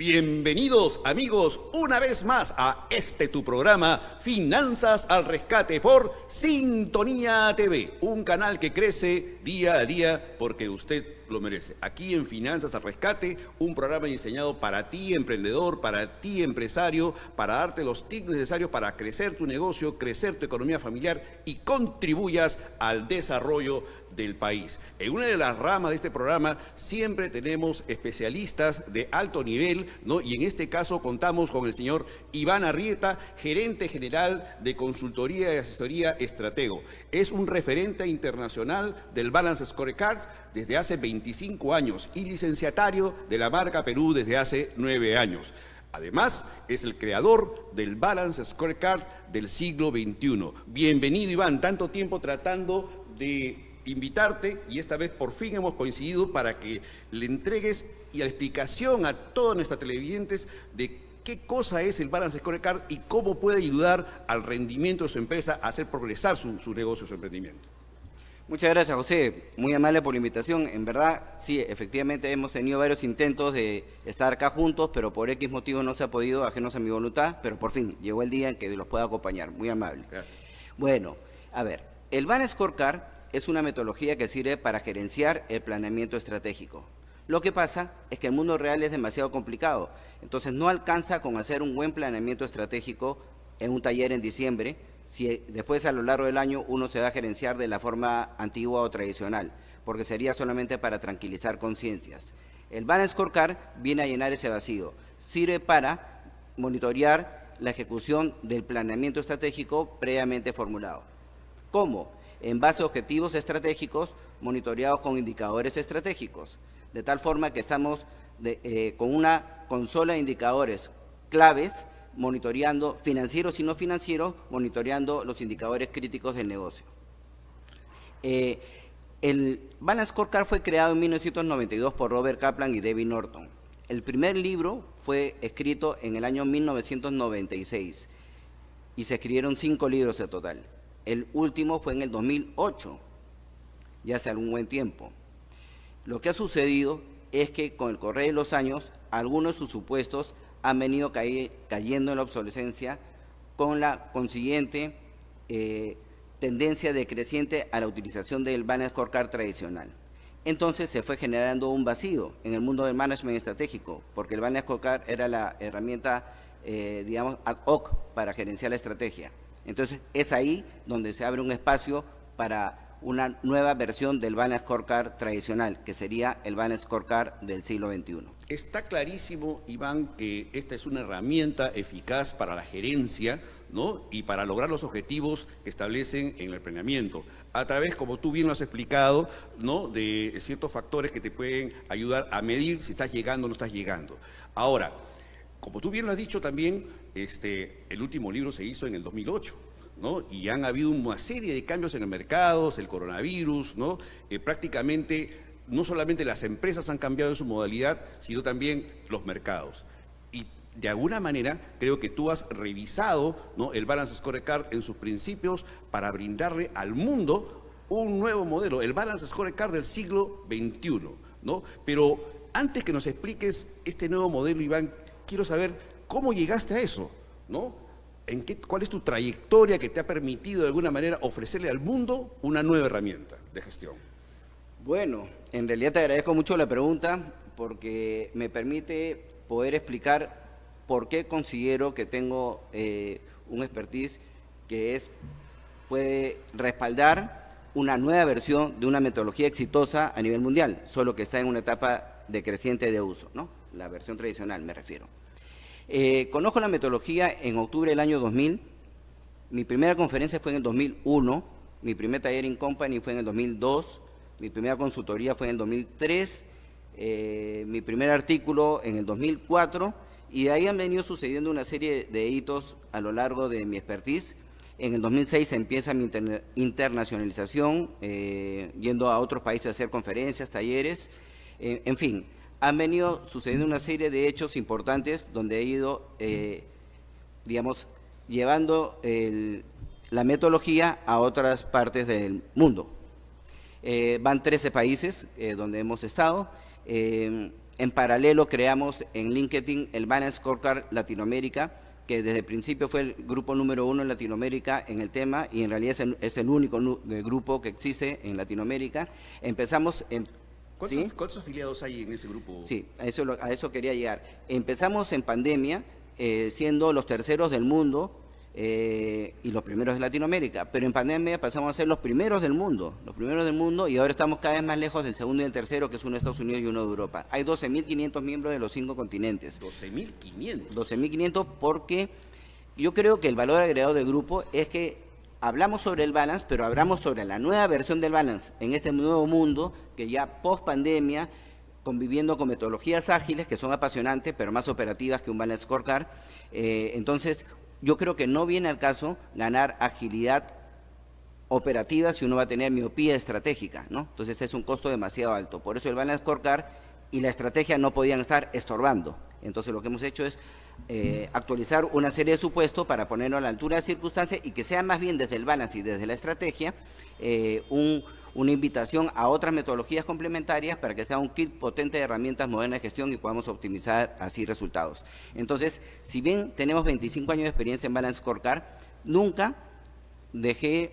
Bienvenidos amigos una vez más a tu programa Finanzas al Rescate por Sintonía TV, un canal que crece día a día porque usted lo merece. Aquí en Finanzas al Rescate, un programa diseñado para ti emprendedor, para ti empresario, para darte los tips necesarios para crecer tu negocio, crecer tu economía familiar y contribuyas al desarrollo del país. En una de las ramas de este programa siempre tenemos especialistas de alto nivel, ¿no? Y en este caso contamos con el señor Iván Arrieta, gerente general de consultoría y asesoría estratego. Es un referente internacional del Balance Scorecard desde hace 25 años y licenciatario de la marca Perú desde hace 9 años. Además, es el creador del Balance Scorecard del siglo XXI. Bienvenido, Iván, tanto tiempo tratando de invitarte y esta vez por fin hemos coincidido para que le entregues y la explicación a todos nuestros televidentes de qué cosa es el Balance Scorecard y cómo puede ayudar al rendimiento de su empresa a hacer progresar su negocio, su emprendimiento. Muchas gracias, José. Muy amable por la invitación. En verdad, sí, efectivamente hemos tenido varios intentos de estar acá juntos, pero por X motivos no se ha podido, ajenos a mi voluntad, pero por fin llegó el día en que los pueda acompañar. Muy amable. Gracias. Bueno, a ver, el Balance Scorecard es una metodología que sirve para gerenciar el planeamiento estratégico. Lo que pasa es que el mundo real es demasiado complicado, entonces no alcanza con hacer un buen planeamiento estratégico en un taller en diciembre, si después a lo largo del año uno se va a gerenciar de la forma antigua o tradicional, porque sería solamente para tranquilizar conciencias. El Balance Scorecard viene a llenar ese vacío, sirve para monitorear la ejecución del planeamiento estratégico previamente formulado. ¿Cómo? En base a objetivos estratégicos monitoreados con indicadores estratégicos, de tal forma que estamos con una consola de indicadores claves monitoreando financieros y no financieros, monitoreando los indicadores críticos del negocio. El Balance Scorecard fue creado en 1992 por Robert Kaplan y David Norton. El primer libro fue escrito en el año 1996 y se escribieron 5 libros en total. El último fue en el 2008, ya hace algún buen tiempo. Lo que ha sucedido es que con el correr de los años, algunos de sus supuestos han venido cayendo en la obsolescencia con la consiguiente tendencia decreciente a la utilización del Balance Scorecard tradicional. Entonces se fue generando un vacío en el mundo del management estratégico, porque el Balance Scorecard era la herramienta, digamos, ad hoc para gerenciar la estrategia. Entonces, es ahí donde se abre un espacio para una nueva versión del Balance Scorecard tradicional, que sería el Balance Scorecard del siglo XXI. Está clarísimo, Iván, que esta es una herramienta eficaz para la gerencia, ¿no? Y para lograr los objetivos que establecen en el planeamiento, a través, como tú bien lo has explicado, ¿no?, de ciertos factores que te pueden ayudar a medir si estás llegando o no estás llegando. Ahora, como tú bien lo has dicho también, el último libro se hizo en el 2008, ¿no? Y han habido una serie de cambios en el mercado, el coronavirus, ¿no? Prácticamente no solamente las empresas han cambiado en su modalidad, sino también los mercados. Y de alguna manera creo que tú has revisado, ¿no?, el Balance Scorecard en sus principios para brindarle al mundo un nuevo modelo, el Balance Scorecard del siglo XXI, ¿no? Pero antes que nos expliques este nuevo modelo, Iván, quiero saber ¿cómo llegaste a eso? ¿No? ¿Cuál es tu trayectoria que te ha permitido de alguna manera ofrecerle al mundo una nueva herramienta de gestión? Bueno, en realidad te agradezco mucho la pregunta porque me permite poder explicar por qué considero que tengo un expertise que puede respaldar una nueva versión de una metodología exitosa a nivel mundial, solo que está en una etapa decreciente de uso, ¿no? La versión tradicional me refiero. Conozco la metodología en octubre del año 2000, mi primera conferencia fue en el 2001, mi primer taller in company fue en el 2002, mi primera consultoría fue en el 2003, mi primer artículo en el 2004, y de ahí han venido sucediendo una serie de hitos a lo largo de mi expertise. En el 2006 empieza mi internacionalización, yendo a otros países a hacer conferencias, talleres, en fin. Han venido sucediendo una serie de hechos importantes donde he ido, digamos, llevando la metodología a otras partes del mundo. Van 13 países donde hemos estado. en paralelo creamos en LinkedIn el Balance Scorecard Latinoamérica, que desde el principio fue el grupo número 1 en Latinoamérica en el tema, y en realidad es el único grupo que existe en Latinoamérica. Empezamos en... ¿Cuántos afiliados hay en ese grupo? Sí, a eso quería llegar. Empezamos en pandemia, siendo los terceros del mundo y los primeros de Latinoamérica, pero en pandemia pasamos a ser los primeros del mundo, y ahora estamos cada vez más lejos del segundo y el tercero, que es uno de Estados Unidos y uno de Europa. Hay 12.500 miembros de los 5 continentes. 12.500. 12.500 porque yo creo que el valor agregado del grupo es que hablamos sobre el balance, pero hablamos sobre la nueva versión del balance en este nuevo mundo que ya post pandemia, conviviendo con metodologías ágiles que son apasionantes, pero más operativas que un Balance Scorecard. Entonces, yo creo que no viene al caso ganar agilidad operativa si uno va a tener miopía estratégica, ¿no? Entonces, es un costo demasiado alto. Por eso el Balance Scorecard y la estrategia no podían estar estorbando. Entonces, lo que hemos hecho es actualizar una serie de supuestos para ponerlo a la altura de circunstancias y que sea más bien desde el balance y desde la estrategia una invitación a otras metodologías complementarias para que sea un kit potente de herramientas modernas de gestión y podamos optimizar así resultados. Entonces, si bien tenemos 25 años de experiencia en Balance Scorecard, nunca dejé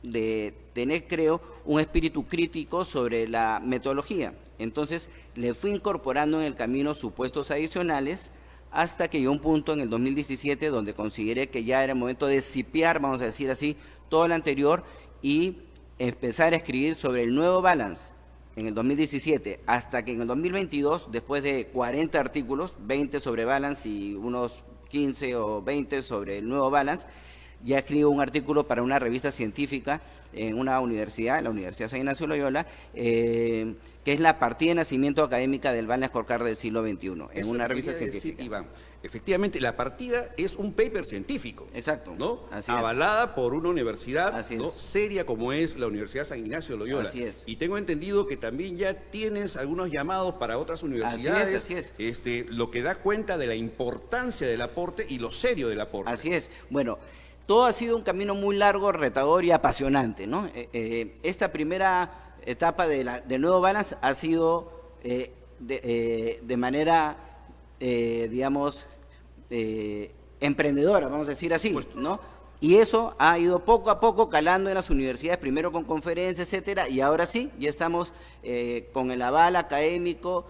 de tener, creo, un espíritu crítico sobre la metodología. Entonces, le fui incorporando en el camino supuestos adicionales hasta que llegó un punto en el 2017 donde consideré que ya era el momento de cipear, vamos a decir así, todo lo anterior y empezar a escribir sobre el nuevo balance en el 2017, hasta que en el 2022, después de 40 artículos, 20 sobre balance y unos 15 o 20 sobre el nuevo balance, ya escribo un artículo para una revista científica en una universidad, la Universidad San Ignacio de Loyola, que es la partida de nacimiento académica del Balance Scorecard del siglo XXI, en una revista científica. Decir, Iván, efectivamente, la partida es un paper científico. Exacto. ¿No? Así avalada por una universidad ¿no? es. seria como es la Universidad San Ignacio de Loyola. Así es. Y tengo entendido que también ya tienes algunos llamados para otras universidades. Así es. Lo que da cuenta de la importancia del aporte y lo serio del aporte. Así es. Bueno, todo ha sido un camino muy largo, retador y apasionante, ¿no? Esta primera etapa del nuevo balance ha sido de manera, digamos, emprendedora, vamos a decir así, ¿no? Y eso ha ido poco a poco calando en las universidades, primero con conferencias, etcétera, y ahora sí, ya estamos con el aval académico,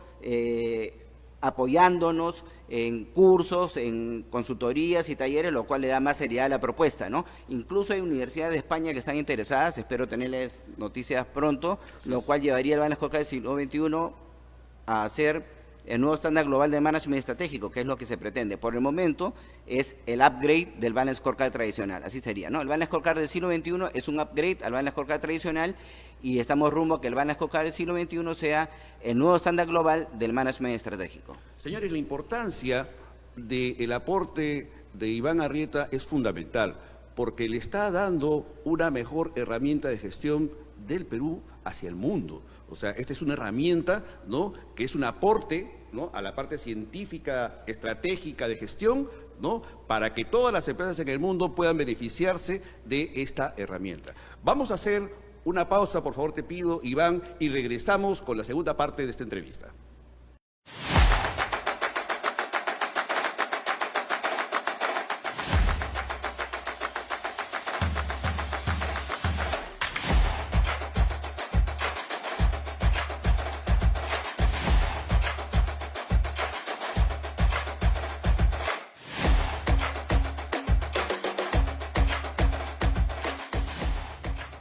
apoyándonos en cursos, en consultorías y talleres, lo cual le da más seriedad a la propuesta, ¿no? Incluso hay universidades de España que están interesadas, espero tenerles noticias pronto, lo cual llevaría el Balance Scorecard del siglo XXI a ser el nuevo estándar global de management estratégico, que es lo que se pretende. Por el momento es el upgrade del Balance Scorecard tradicional, así sería, ¿no? El Balance Scorecard del siglo XXI es un upgrade al Balance Scorecard tradicional y estamos rumbo a que el Balance Scorecard del siglo XXI sea el nuevo estándar global del management estratégico. Señores, la importancia del aporte de Iván Arrieta es fundamental, porque le está dando una mejor herramienta de gestión del Perú hacia el mundo. O sea, esta es una herramienta, ¿no?, que es un aporte, ¿no?, a la parte científica, estratégica de gestión, ¿no?, para que todas las empresas en el mundo puedan beneficiarse de esta herramienta. Vamos a hacer una pausa, por favor, te pido, Iván, y regresamos con la segunda parte de esta entrevista.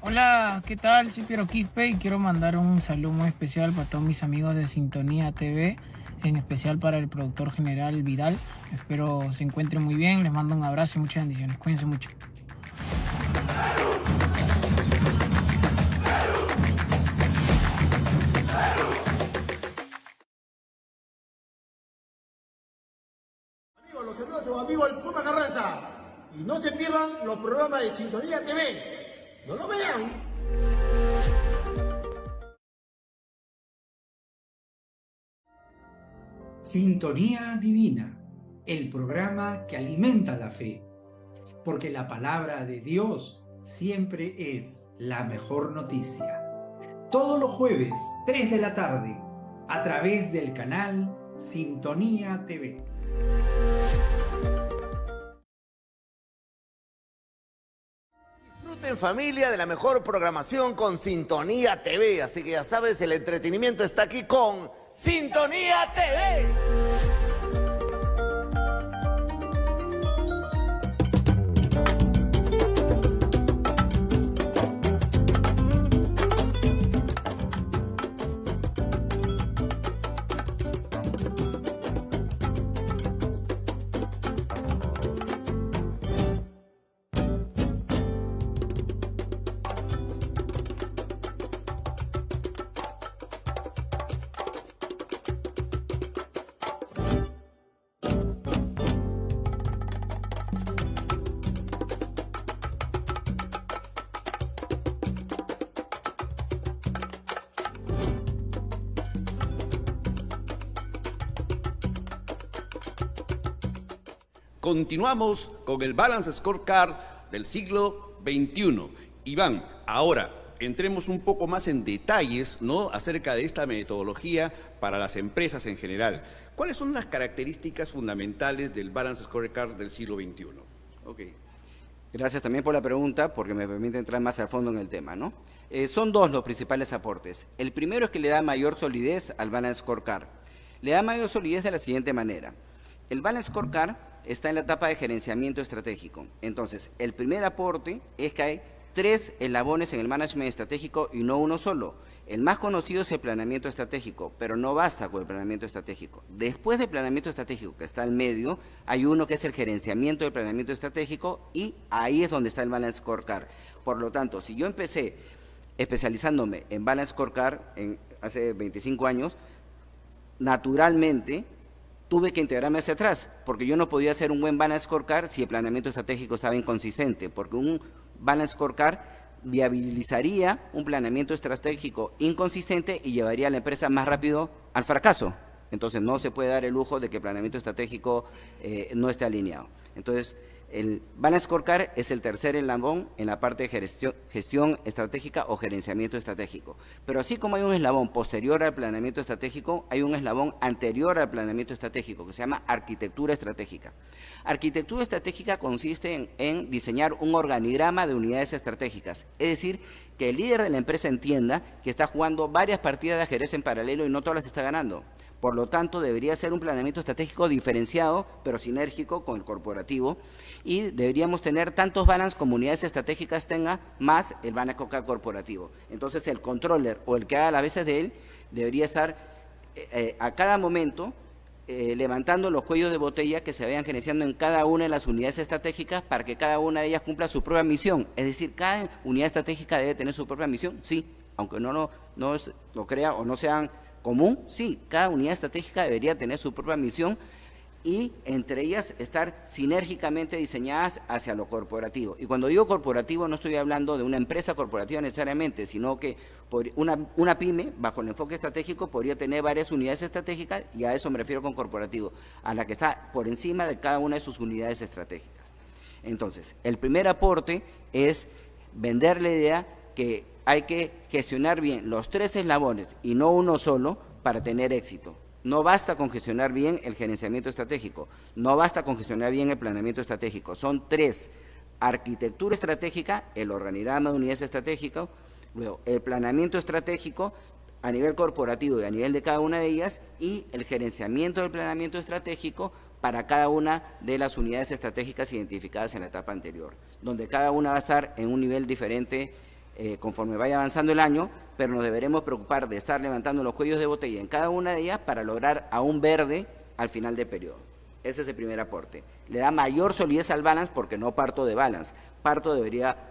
Hola, ¿qué tal? Soy Piero Quispe y quiero mandar un saludo muy especial para todos mis amigos de Sintonía TV, en especial para el productor general Vidal. Espero se encuentren muy bien, les mando un abrazo y muchas bendiciones. Cuídense mucho. Amigos, los saludos a su amigo el Puma Carranza. Y no se pierdan los programas de Sintonía TV. ¡No lo vean! Sintonía Divina, el programa que alimenta la fe, porque la palabra de Dios siempre es la mejor noticia. Todos los jueves, 3 de la tarde, a través del canal Sintonía TV. Disfruten, familia, de la mejor programación con Sintonía TV. Así que ya sabes, el entretenimiento está aquí con Sintonía TV. Continuamos con el Balance Scorecard del siglo XXI. Iván, ahora entremos un poco más en detalles, ¿no?, acerca de esta metodología para las empresas en general. ¿Cuáles son las características fundamentales del Balance Scorecard del siglo XXI? Ok. Gracias también por la pregunta, porque me permite entrar más al fondo en el tema, ¿no? Son dos los principales aportes. El primero es que le da mayor solidez al Balance Scorecard. Le da mayor solidez de la siguiente manera. El Balance Scorecard está en la etapa de gerenciamiento estratégico. Entonces, el primer aporte es que hay 3 eslabones en el management estratégico y no uno solo. El más conocido es el planeamiento estratégico, pero no basta con el planeamiento estratégico. Después del planeamiento estratégico, que está al medio, hay uno que es el gerenciamiento del planeamiento estratégico y ahí es donde está el Balance Scorecard. Por lo tanto, si yo empecé especializándome en Balance Scorecard hace 25 años, naturalmente tuve que integrarme hacia atrás, porque yo no podía hacer un buen Balance Scorecard si el planeamiento estratégico estaba inconsistente, porque un Balance Scorecard viabilizaría un planeamiento estratégico inconsistente y llevaría a la empresa más rápido al fracaso. Entonces no se puede dar el lujo de que el planeamiento estratégico no esté alineado. Entonces, el Balance Scorecard es el tercer eslabón en la parte de gestión estratégica o gerenciamiento estratégico. Pero así como hay un eslabón posterior al planeamiento estratégico, hay un eslabón anterior al planeamiento estratégico que se llama arquitectura estratégica. Arquitectura estratégica consiste en diseñar un organigrama de unidades estratégicas, es decir, que el líder de la empresa entienda que está jugando varias partidas de ajedrez en paralelo y no todas las está ganando. Por lo tanto, debería ser un planeamiento estratégico diferenciado, pero sinérgico con el corporativo, y deberíamos tener tantos balance como unidades estratégicas tenga, más el balance corporativo. Entonces, el controller o el que haga las veces de él debería estar a cada momento levantando los cuellos de botella que se vayan gerenciando en cada una de las unidades estratégicas para que cada una de ellas cumpla su propia misión. Es decir, cada unidad estratégica debe tener su propia misión, sí, aunque no lo crea o no sean común, sí, cada unidad estratégica debería tener su propia misión y entre ellas estar sinérgicamente diseñadas hacia lo corporativo. Y cuando digo corporativo no estoy hablando de una empresa corporativa necesariamente, sino que una pyme, bajo el enfoque estratégico, podría tener varias unidades estratégicas y a eso me refiero con corporativo, a la que está por encima de cada una de sus unidades estratégicas. Entonces, el primer aporte es vender la idea que hay que gestionar bien los 3 eslabones y no uno solo para tener éxito. No basta con gestionar bien el gerenciamiento estratégico, no basta con gestionar bien el planeamiento estratégico. Son 3, arquitectura estratégica, el organigrama de unidades estratégicas, luego el planeamiento estratégico a nivel corporativo y a nivel de cada una de ellas y el gerenciamiento del planeamiento estratégico para cada una de las unidades estratégicas identificadas en la etapa anterior, donde cada una va a estar en un nivel diferente conforme vaya avanzando el año, pero nos deberemos preocupar de estar levantando los cuellos de botella en cada una de ellas para lograr a un verde al final del periodo. Ese es el primer aporte. Le da mayor solidez al balance porque no parto de balance, parto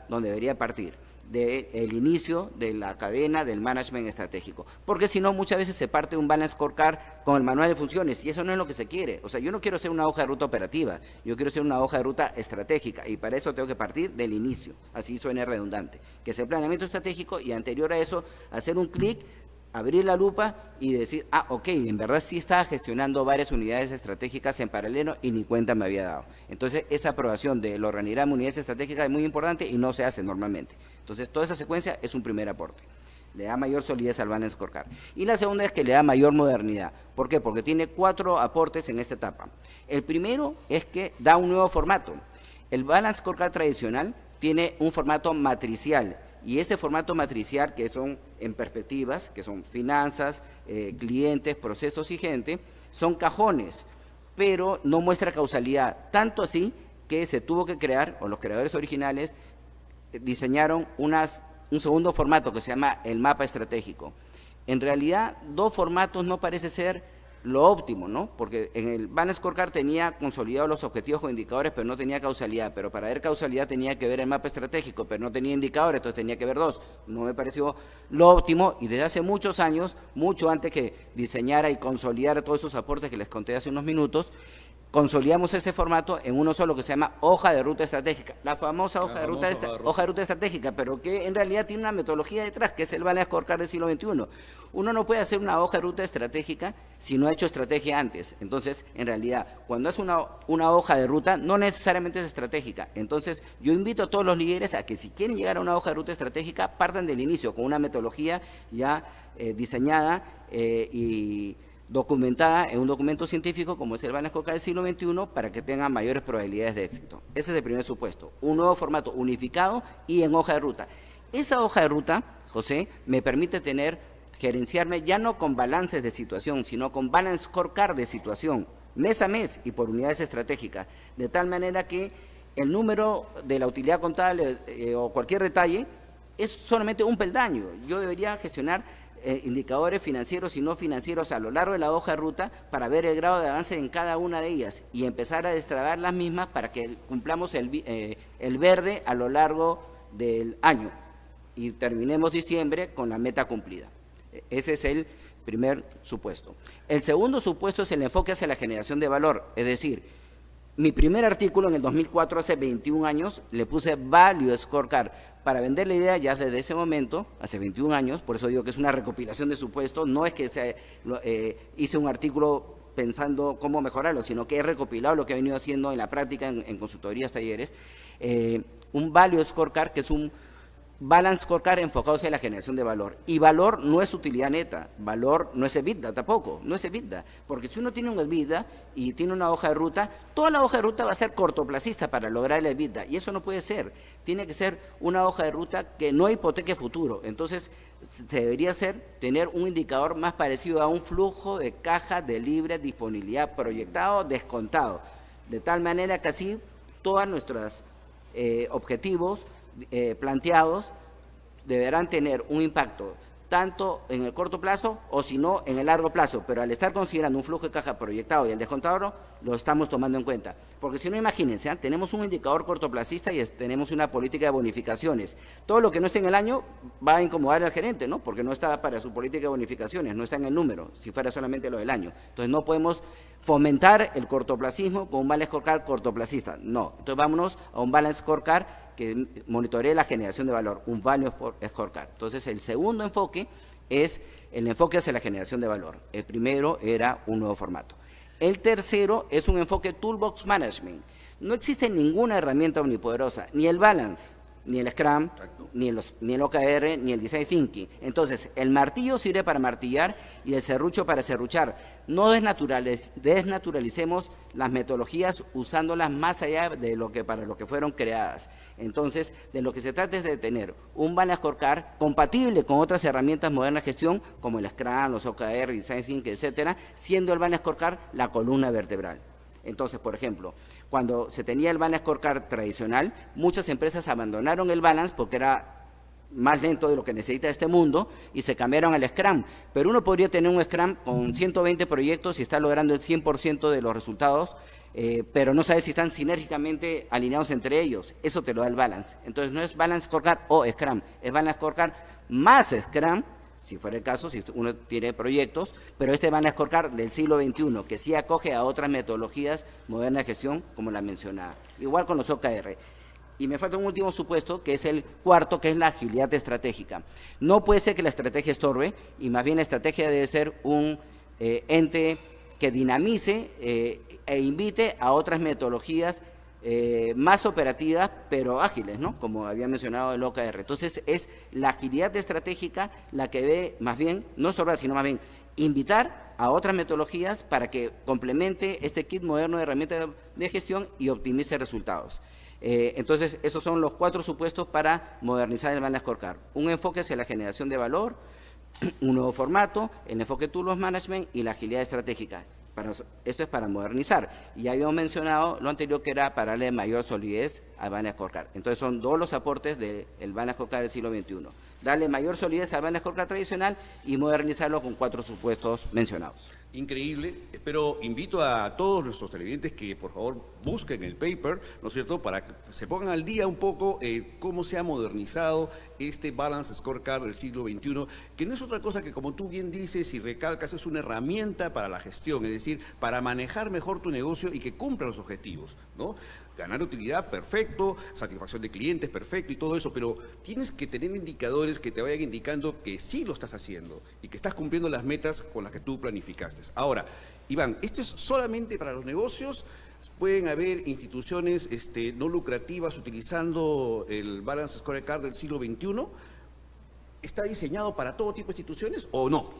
donde debería partir, del inicio de la cadena del management estratégico. Porque si no, muchas veces se parte un Balance Scorecard con el manual de funciones y eso no es lo que se quiere. O sea, yo no quiero hacer una hoja de ruta operativa, yo quiero hacer una hoja de ruta estratégica y para eso tengo que partir del inicio, así suene redundante, que es el planeamiento estratégico y anterior a eso hacer un clic, abrir la lupa y decir, ok, en verdad sí estaba gestionando varias unidades estratégicas en paralelo y ni cuenta me había dado. Entonces, esa aprobación del organigrama de unidades estratégicas es muy importante y no se hace normalmente. Entonces, toda esa secuencia es un primer aporte. le da mayor solidez al Balance Scorecard. Y la segunda es que le da mayor modernidad. ¿Por qué? Porque tiene 4 aportes en esta etapa. El primero es que da un nuevo formato. El Balance Scorecard tradicional tiene un formato matricial, y ese formato matricial, que son en perspectivas, que son finanzas, clientes, procesos y gente, son cajones, pero no muestra causalidad, tanto así que se tuvo que crear, o los creadores originales diseñaron un segundo formato que se llama el mapa estratégico. En realidad, 2 formatos no parece ser lo óptimo, ¿no? Porque en el Balance Scorecard tenía consolidados los objetivos con indicadores, pero no tenía causalidad. Pero para ver causalidad tenía que ver el mapa estratégico, pero no tenía indicadores, entonces tenía que ver 2. No me pareció lo óptimo, y desde hace muchos años, mucho antes que diseñara y consolidara todos esos aportes que les conté hace unos minutos, consolidamos ese formato en uno solo que se llama hoja de ruta estratégica, la famosa hoja de ruta estratégica, pero que en realidad tiene una metodología detrás, que es el Balance Scorecard del siglo XXI. Uno no puede hacer una hoja de ruta estratégica si no ha hecho estrategia antes. Entonces, en realidad, cuando es una hoja de ruta, no necesariamente es estratégica. Entonces, yo invito a todos los líderes a que si quieren llegar a una hoja de ruta estratégica, partan del inicio con una metodología ya diseñada y documentada en un documento científico como es el Balance Scorecard del siglo XXI, para que tengan mayores probabilidades de éxito. Ese es el primer supuesto, un nuevo formato unificado y en hoja de ruta. Esa hoja de ruta, José, me permite gerenciarme ya no con balances de situación, sino con Balance Scorecard de situación, mes a mes y por unidades estratégicas, de tal manera que el número de la utilidad contable o cualquier detalle es solamente un peldaño. Yo debería gestionar indicadores financieros y no financieros a lo largo de la hoja de ruta para ver el grado de avance en cada una de ellas y empezar a destrabar las mismas para que cumplamos el verde a lo largo del año y terminemos diciembre con la meta cumplida. Ese es el primer supuesto. El segundo supuesto es el enfoque hacia la generación de valor, es decir, mi primer artículo en el 2004, hace 21 años, le puse Value Scorecard para vender la idea ya desde ese momento, hace 21 años, por eso digo que es una recopilación de supuestos, no es que hice un artículo pensando cómo mejorarlo, sino que he recopilado lo que he venido haciendo en la práctica, en consultorías, talleres, un Value Scorecard que es un Balance Scorecard enfocado hacia la generación de valor. Y valor no es utilidad neta, valor no es EBITDA tampoco, no es EBITDA. Porque si uno tiene un EBITDA y tiene una hoja de ruta, toda la hoja de ruta va a ser cortoplacista para lograr el EBITDA. Y eso no puede ser. Tiene que ser una hoja de ruta que no hipoteque futuro. Entonces, se debería tener un indicador más parecido a un flujo de caja de libre disponibilidad proyectado, descontado. De tal manera que así todos nuestros objetivos planteados deberán tener un impacto tanto en el corto plazo o si no en el largo plazo, pero al estar considerando un flujo de caja proyectado y el descontado lo estamos tomando en cuenta, porque si no, imagínense, tenemos un indicador cortoplacista y tenemos una política de bonificaciones, todo lo que no esté en el año va a incomodar al gerente, ¿no? Porque no está para su política de bonificaciones, no está en el número, si fuera solamente lo del año, entonces no podemos fomentar el cortoplacismo con un Balance Scorecard cortoplacista, no, entonces vámonos a un Balance Scorecard que monitoree la generación de valor, un Value Scorecard. Entonces, el segundo enfoque es el enfoque hacia la generación de valor. El primero era un nuevo formato. El tercero es un enfoque Toolbox Management. No existe ninguna herramienta omnipoderosa, ni el Balance, ni el Scrum, ni el OKR, ni el Design Thinking. Entonces, el martillo sirve para martillar y el serrucho para serruchar. No desnaturalicemos las metodologías usándolas más allá de para lo que fueron creadas. Entonces, de lo que se trata es de tener un Balance Scorecard compatible con otras herramientas modernas de gestión, como el Scrum, los OKR, Design Thinking, etcétera, siendo el Balance Scorecard la columna vertebral. Entonces, por ejemplo, cuando se tenía el Balance Scorecard tradicional, muchas empresas abandonaron el Balance porque era más lento de lo que necesita este mundo y se cambiaron al Scrum. Pero uno podría tener un Scrum con 120 proyectos y está logrando el 100% de los resultados, pero no sabe si están sinérgicamente alineados entre ellos. Eso te lo da el Balance. Entonces, no es Balance Scorecard o Scrum, es Balance Scorecard más Scrum, si fuera el caso, si uno tiene proyectos, pero este Balance Scorecard del siglo XXI, que sí acoge a otras metodologías modernas de gestión, como la mencionada. Igual con los OKR. Y me falta un último supuesto, que es el cuarto, que es la agilidad estratégica. No puede ser que la estrategia estorbe, y más bien la estrategia debe ser un ente que dinamice e invite a otras metodologías más operativas, pero ágiles, ¿no? Como había mencionado el OKR. Entonces, es la agilidad estratégica la que ve, más bien, no estorbar, sino más bien invitar a otras metodologías para que complemente este kit moderno de herramientas de gestión y optimice resultados. Entonces, esos son los 4 supuestos para modernizar el Balance Scorecard. Un enfoque hacia la generación de valor, un nuevo formato, el enfoque Tools Management y la agilidad estratégica. Eso es para modernizar. Y ya habíamos mencionado lo anterior, que era para darle mayor solidez al Balance Scorecard. Entonces, son 2 los aportes del Balance Scorecard del siglo XXI. Darle mayor solidez al Balance Scorecard tradicional y modernizarlo con 4 supuestos mencionados. Increíble, pero invito a todos nuestros televidentes que por favor busquen el paper, ¿no es cierto?, para que se pongan al día un poco cómo se ha modernizado este Balance Scorecard del siglo XXI, que no es otra cosa que, como tú bien dices y recalcas, es una herramienta para la gestión, es decir, para manejar mejor tu negocio y que cumpla los objetivos, ¿no? Ganar utilidad, perfecto, satisfacción de clientes, perfecto, y todo eso, pero tienes que tener indicadores que te vayan indicando que sí lo estás haciendo y que estás cumpliendo las metas con las que tú planificaste. Ahora, Iván, ¿esto es solamente para los negocios? ¿Pueden haber instituciones no lucrativas utilizando el Balance Scorecard del siglo XXI? ¿Está diseñado para todo tipo de instituciones o no?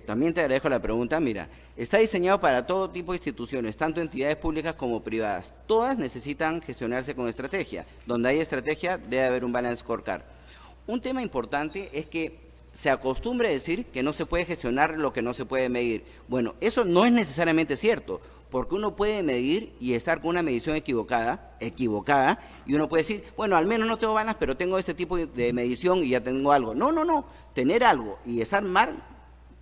También te agradezco la pregunta. Mira, está diseñado para todo tipo de instituciones, tanto entidades públicas como privadas. Todas necesitan gestionarse con estrategia. Donde hay estrategia, debe haber un Balance Scorecard. Un tema importante es que se acostumbre a decir que no se puede gestionar lo que no se puede medir. Bueno, eso no es necesariamente cierto, porque uno puede medir y estar con una medición equivocada, y uno puede decir, bueno, al menos no tengo balance, pero tengo este tipo de medición y ya tengo algo. No, tener algo y estar mal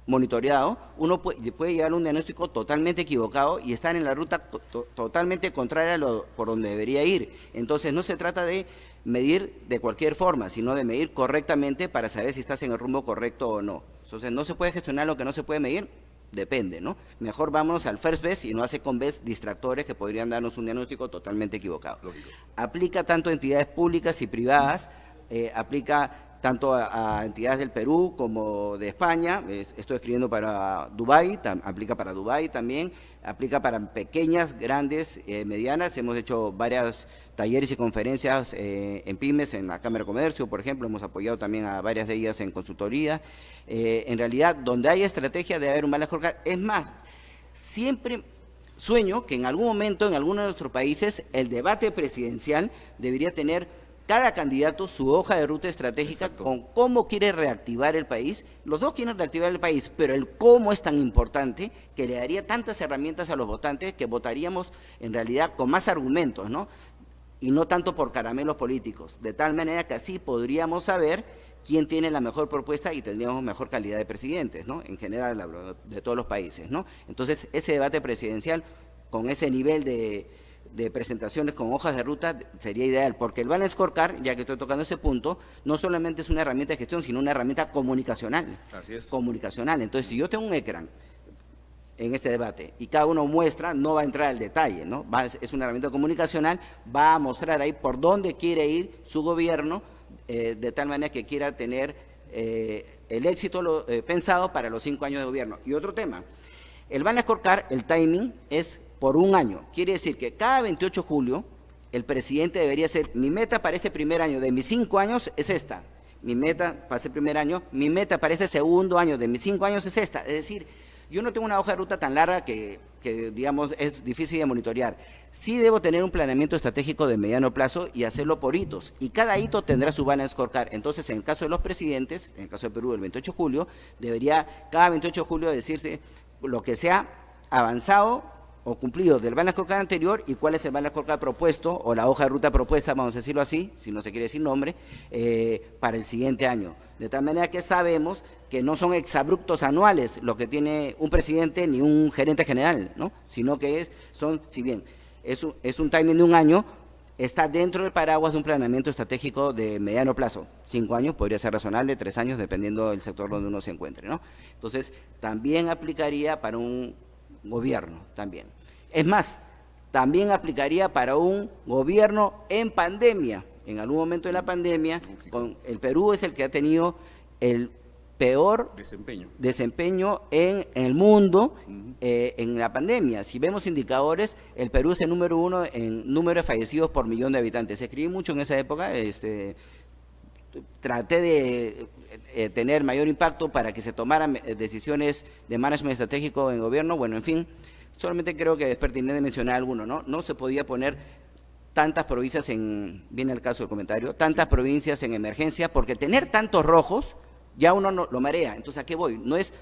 monitoreado, uno puede llevar un diagnóstico totalmente equivocado y estar en la ruta totalmente contraria a por donde debería ir. Entonces, no se trata de medir de cualquier forma, sino de medir correctamente para saber si estás en el rumbo correcto o no. Entonces, no se puede gestionar lo que no se puede medir, depende, ¿no? Mejor vámonos al first best y no a second best distractores que podrían darnos un diagnóstico totalmente equivocado. Lógico. Aplica tanto a entidades públicas y privadas, aplica tanto a entidades del Perú como de España. Estoy escribiendo para Dubái, aplica para Dubái también, aplica para pequeñas, grandes, medianas. Hemos hecho varios talleres y conferencias en pymes, en la Cámara de Comercio, por ejemplo. Hemos apoyado también a varias de ellas en consultoría. En realidad, donde hay estrategia debe haber un Balance Scorecard. Es más, siempre sueño que en algún momento, en alguno de nuestros países, el debate presidencial debería tener cada candidato su hoja de ruta estratégica. Exacto. Con cómo quiere reactivar el país. Los dos quieren reactivar el país, pero el cómo es tan importante que le daría tantas herramientas a los votantes que votaríamos en realidad con más argumentos, ¿no? Y no tanto por caramelos políticos, de tal manera que así podríamos saber quién tiene la mejor propuesta y tendríamos mejor calidad de presidentes, ¿no? En general, de todos los países, ¿no? Entonces, ese debate presidencial con ese nivel de presentaciones con hojas de ruta sería ideal, porque el Balance Scorecard, ya que estoy tocando ese punto, no solamente es una herramienta de gestión, sino una herramienta comunicacional. Así es. Comunicacional. Entonces, si yo tengo un ecran en este debate y cada uno muestra, no va a entrar al detalle, ¿no? Es una herramienta comunicacional, va a mostrar ahí por dónde quiere ir su gobierno, de tal manera que quiera tener el éxito pensado para los 5 años de gobierno. Y otro tema, el Balance Scorecard, el timing es por un año. Quiere decir que cada 28 de julio el presidente debería ser, mi meta para este primer año de mis 5 años es esta, mi meta para este primer año, mi meta para este segundo año de mis 5 años es esta. Es decir, yo no tengo una hoja de ruta tan larga que digamos, es difícil de monitorear. Sí debo tener un planeamiento estratégico de mediano plazo y hacerlo por hitos. Y cada hito tendrá su Balance Scorecard. Entonces, en el caso de los presidentes, en el caso de Perú, el 28 de julio, debería cada 28 de julio decirse lo que sea avanzado o cumplido del Balance Scorecard anterior y cuál es el Balance Scorecard propuesto o la hoja de ruta propuesta, vamos a decirlo así, si no se quiere decir nombre, para el siguiente año. De tal manera que sabemos que no son exabruptos anuales lo que tiene un presidente ni un gerente general, ¿no? Sino que si bien es un timing de un año, está dentro del paraguas de un planeamiento estratégico de mediano plazo. 5 años podría ser razonable, 3 años, dependiendo del sector donde uno se encuentre, ¿no? Entonces, también aplicaría para un gobierno también. Es más, también aplicaría para un gobierno en pandemia. En algún momento de la pandemia, el Perú es el que ha tenido el peor desempeño en el mundo en la pandemia. Si vemos indicadores, el Perú es el número 1 en número de fallecidos por millón de habitantes. Escribí mucho en esa época, traté de tener mayor impacto para que se tomaran decisiones de management estratégico en gobierno. Bueno, en fin, solamente creo que es pertinente mencionar alguno, ¿no? No se podía poner tantas provincias viene el caso del comentario, tantas provincias en emergencia, porque tener tantos rojos ya uno no, lo marea. Entonces, ¿a qué voy? No es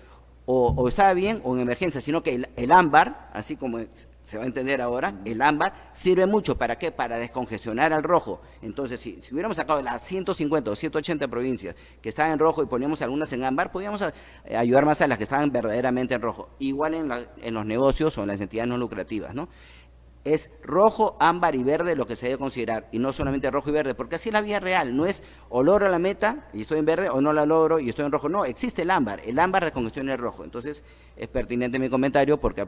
o estaba bien o en emergencia, sino que el ámbar, así como se va a entender ahora, el ámbar sirve mucho. ¿Para qué? Para descongestionar al rojo. Entonces, si hubiéramos sacado las 150 o 180 provincias que estaban en rojo y poníamos algunas en ámbar, podíamos ayudar más a las que estaban verdaderamente en rojo. Igual en los negocios o en las entidades no lucrativas, ¿no? Es rojo, ámbar y verde lo que se debe considerar, y no solamente rojo y verde, porque así es la vida real. No es o logro la meta y estoy en verde, o no la logro y estoy en rojo. No, existe el ámbar descongestiona el rojo. Entonces, es pertinente mi comentario porque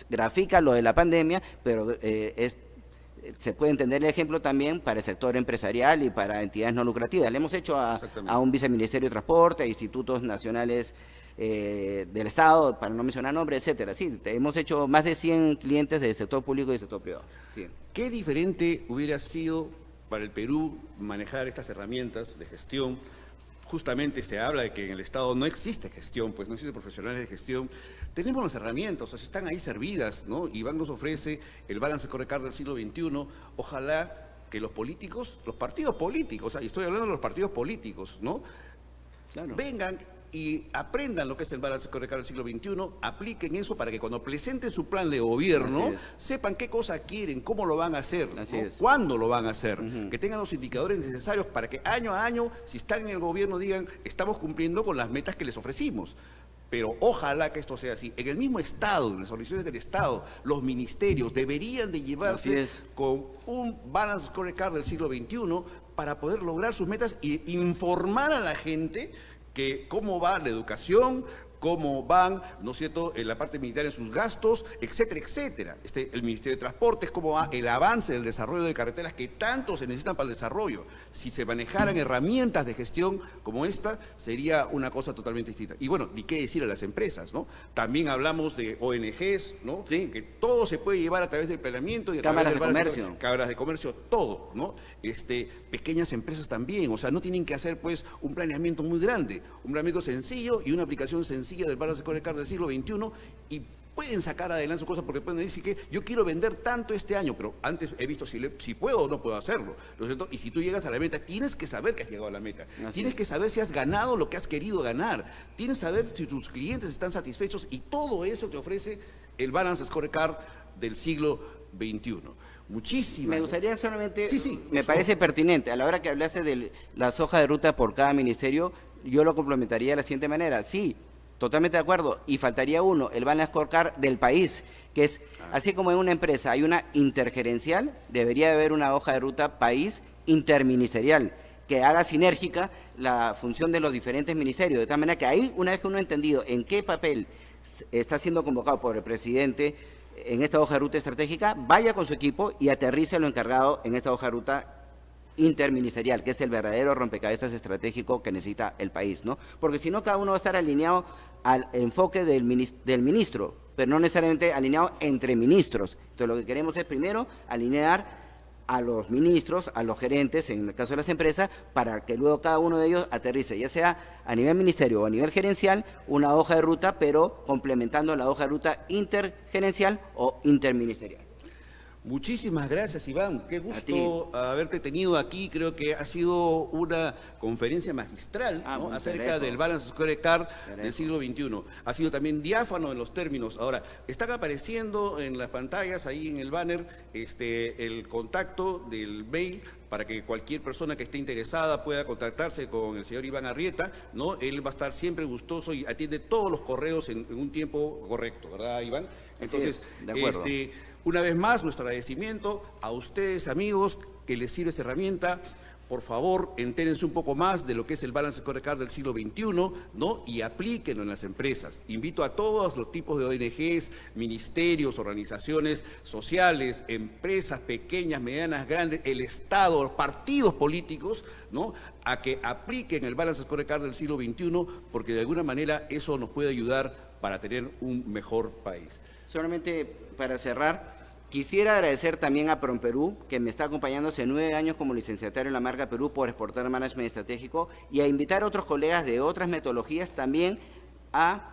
grafica lo de la pandemia, pero se puede entender el ejemplo también para el sector empresarial y para entidades no lucrativas. Le hemos hecho a un viceministerio de Transporte, a institutos nacionales del Estado, para no mencionar nombres, etcétera. Sí, hemos hecho más de 100 clientes del sector público y del sector privado. Sí. ¿Qué diferente hubiera sido para el Perú manejar estas herramientas de gestión? Justamente se habla de que en el Estado no existe gestión, pues no existen profesionales de gestión. Tenemos las herramientas, o sea, están ahí servidas, ¿no? Iván nos ofrece el balance scorecard del siglo XXI. Ojalá que los políticos, los partidos políticos, y estoy hablando de los partidos políticos, ¿no? Claro. Vengan y aprendan lo que es el balance scorecard del siglo XXI, apliquen eso para que cuando presenten su plan de gobierno sepan qué cosa quieren, cómo lo van a hacer, ¿no? Cuándo lo van a hacer, que tengan los indicadores necesarios para que año a año, si están en el gobierno, digan, estamos cumpliendo con las metas que les ofrecimos. Pero ojalá que esto sea así. En el mismo Estado, en las organizaciones del Estado, los ministerios deberían de llevarse con un balance scorecard del siglo XXI para poder lograr sus metas e informar a la gente que cómo va la educación, cómo van, ¿no es cierto?, en la parte militar en sus gastos, etcétera, etcétera. El Ministerio de Transportes, cómo va el avance del desarrollo de carreteras que tanto se necesitan para el desarrollo. Si se manejaran herramientas de gestión como esta, sería una cosa totalmente distinta. Y bueno, ni qué decir a las empresas, ¿no? También hablamos de ONGs, ¿no? Sí. Que todo se puede llevar a través del planeamiento y a cámaras través de comercio. Cámaras de comercio, todo, ¿no? Pequeñas empresas también, o sea, no tienen que hacer pues un planeamiento muy grande, un planeamiento sencillo y una aplicación sencilla del balance scorecard del siglo XXI, y pueden sacar adelante sus cosas porque pueden decir que yo quiero vender tanto este año, pero antes he visto si puedo o no puedo hacerlo, ¿no es cierto? Y si tú llegas a la meta, tienes que saber que has llegado a la meta, tienes que saber si has ganado lo que has querido ganar, tienes que saber si tus clientes están satisfechos, y todo eso te ofrece el balance scorecard del siglo XXI. Muchísimas. Me gustaría solamente, me parece pertinente, a la hora que hablaste de las hojas de ruta por cada ministerio, yo lo complementaría de la siguiente manera. Sí, totalmente de acuerdo, y faltaría uno, el balance scorecard del país, que es, así como en una empresa hay una intergerencial, debería haber una hoja de ruta país interministerial, que haga sinérgica la función de los diferentes ministerios, de tal manera que ahí, una vez que uno ha entendido en qué papel está siendo convocado por el presidente en esta hoja de ruta estratégica, vaya con su equipo y aterrice lo encargado en esta hoja de ruta interministerial, que es el verdadero rompecabezas estratégico que necesita el país, ¿no? Porque si no, cada uno va a estar alineado al enfoque del ministro, pero no necesariamente alineado entre ministros. Entonces, lo que queremos es primero alinear a los ministros, a los gerentes, en el caso de las empresas, para que luego cada uno de ellos aterrice, ya sea a nivel ministerio o a nivel gerencial, una hoja de ruta, pero complementando la hoja de ruta intergerencial o interministerial. Muchísimas gracias, Iván. Qué gusto haberte tenido aquí. Creo que ha sido una conferencia magistral, ¿no?, acerca del balance scorecard del siglo XXI. Ha sido también diáfano en los términos. Ahora, están apareciendo en las pantallas, ahí en el banner, el contacto del mail para que cualquier persona que esté interesada pueda contactarse con el señor Iván Arrieta, ¿no? Él va a estar siempre gustoso y atiende todos los correos en un tiempo correcto, ¿verdad, Iván? Entonces, de acuerdo. Una vez más, nuestro agradecimiento a ustedes, amigos, que les sirve esta herramienta por favor, entérense un poco más de lo que es el Balance Scorecard del siglo XXI, ¿no? Y aplíquenlo en las empresas. Invito a todos los tipos de ONGs, ministerios, organizaciones sociales, empresas pequeñas, medianas, grandes, el Estado, los partidos políticos, ¿no? A que apliquen el Balance Scorecard del siglo XXI, porque de alguna manera eso nos puede ayudar para tener un mejor país. Solamente para cerrar, quisiera agradecer también a PROMPERÚ, que me está acompañando hace 9 años como licenciatario en la marca Perú por exportar management estratégico, y a invitar a otros colegas de otras metodologías también a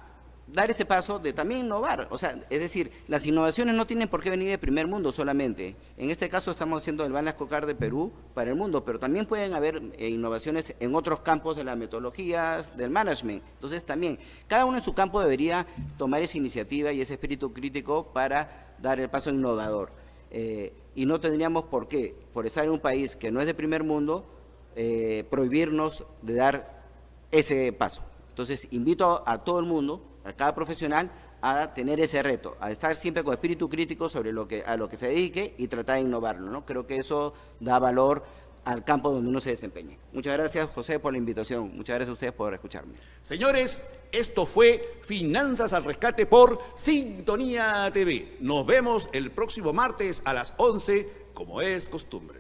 dar ese paso de también innovar. O sea, es decir, las innovaciones no tienen por qué venir de primer mundo solamente. En este caso estamos haciendo el Balance Scorecard de Perú para el mundo, pero también pueden haber innovaciones en otros campos de las metodologías del management. Entonces también, cada uno en su campo debería tomar esa iniciativa y ese espíritu crítico para dar el paso innovador. Y no tendríamos por qué, por estar en un país que no es de primer mundo, prohibirnos de dar ese paso. Entonces, invito a todo el mundo, a cada profesional, a tener ese reto, a estar siempre con espíritu crítico sobre a lo que se dedique y tratar de innovarlo, ¿no? Creo que eso da valor al campo donde uno se desempeñe. Muchas gracias, José, por la invitación. Muchas gracias a ustedes por escucharme. Señores, esto fue Finanzas al Rescate por Sintonía TV. Nos vemos el próximo martes a las 11, como es costumbre.